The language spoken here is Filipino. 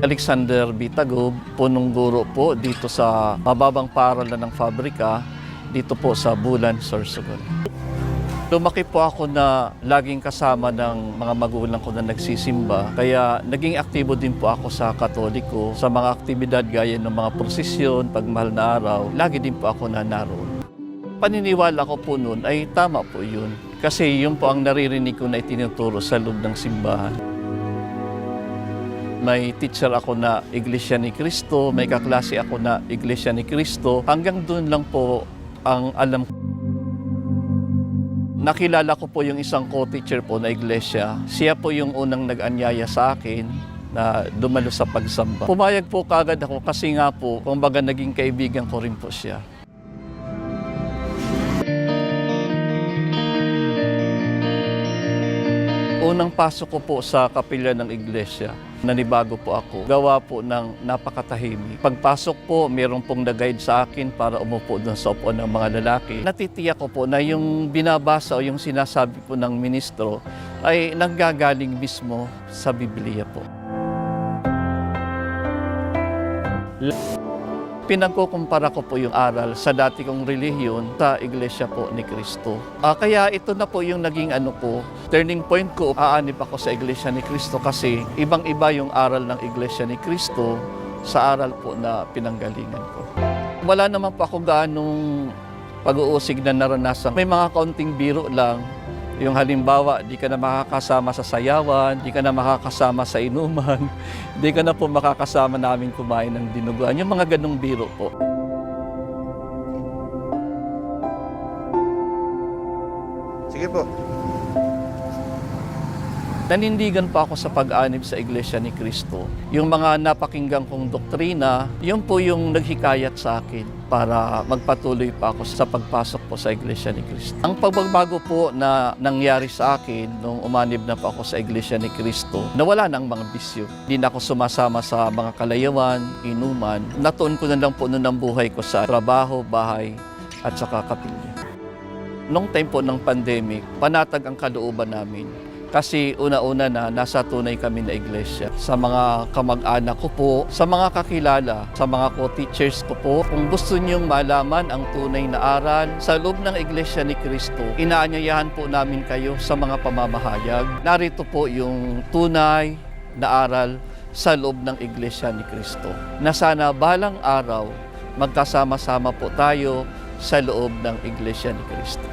Alexander Bitagub, punong guro po dito sa mababang paaralan ng Fabrika, dito po sa Bulan, Sorsogon. Lumaki po ako na laging kasama ng mga magulang ko na nagsisimba, kaya naging aktibo din po ako sa Katoliko. Sa mga aktibidad gaya ng mga prosesyon, pagmahal na araw, lagi din po ako na naroon. Paniniwala ko po noon ay tama po yun, kasi yun po ang naririnig ko na itinuturo sa loob ng simbahan. May teacher ako na Iglesia ni Cristo, may kaklase ako na Iglesia ni Cristo. Hanggang doon lang po ang alam ko. Nakilala ko po yung isang co-teacher po na iglesia. Siya po yung unang nag-anyaya sa akin na dumalo sa pagsamba. Pumayag po kagad ako kasi nga po, kumbaga naging kaibigan ko rin po siya. Unang pasok ko po sa kapilya ng iglesia, nanibago po ako. Gawa po ng napakatahimik. Pagpasok po, mayroon pong nag-guide sa akin para umupo doon sa upuan ng mga lalaki. Natitiyak ko po na yung binabasa o yung sinasabi po ng ministro ay nanggagaling mismo sa Biblia po. Pinagkukumpara ko po yung aral sa dati kong relihiyon sa Iglesia po ni Cristo. Kaya ito na po yung naging turning point ko. Aanib ako sa Iglesia ni Cristo kasi ibang-iba yung aral ng Iglesia ni Cristo sa aral po na pinanggalingan ko. Wala naman po ako gaanong pag-uusig na naranasan. May mga kaunting biro lang. Yung halimbawa, di ka na makakasama sa sayawan, di ka na makakasama sa inuman, di ka na po makakasama namin kumain ng dinuguan. Yung mga ganong biro po. Sige po. Nanindigan pa ako sa pag-anib sa Iglesia ni Cristo. Yung mga napakinggan kong doktrina, yun po yung naghikayat sa akin para magpatuloy pa ako sa pagpasok po sa Iglesia ni Cristo. Ang pagbabago po na nangyari sa akin nung umanib na po ako sa Iglesia ni Cristo, nawala na ang mga bisyo. Hindi na ako sumasama sa mga kalayawan, inuman. Natuon ko na lang po noon ang buhay ko sa trabaho, bahay, at saka kapilya. Nung time po ng pandemic, panatag ang kalooban namin. Kasi una-una na nasa tunay kami na iglesia. Sa mga kamag-anak ko po, sa mga kakilala, sa mga co-teachers ko po, kung gusto niyong malaman ang tunay na aral sa loob ng Iglesia ni Cristo, inaanyayahan po namin kayo sa mga pamamahayag. Narito po yung tunay na aral sa loob ng Iglesia ni Cristo. Na sana balang araw, magkasama-sama po tayo sa loob ng Iglesia ni Cristo.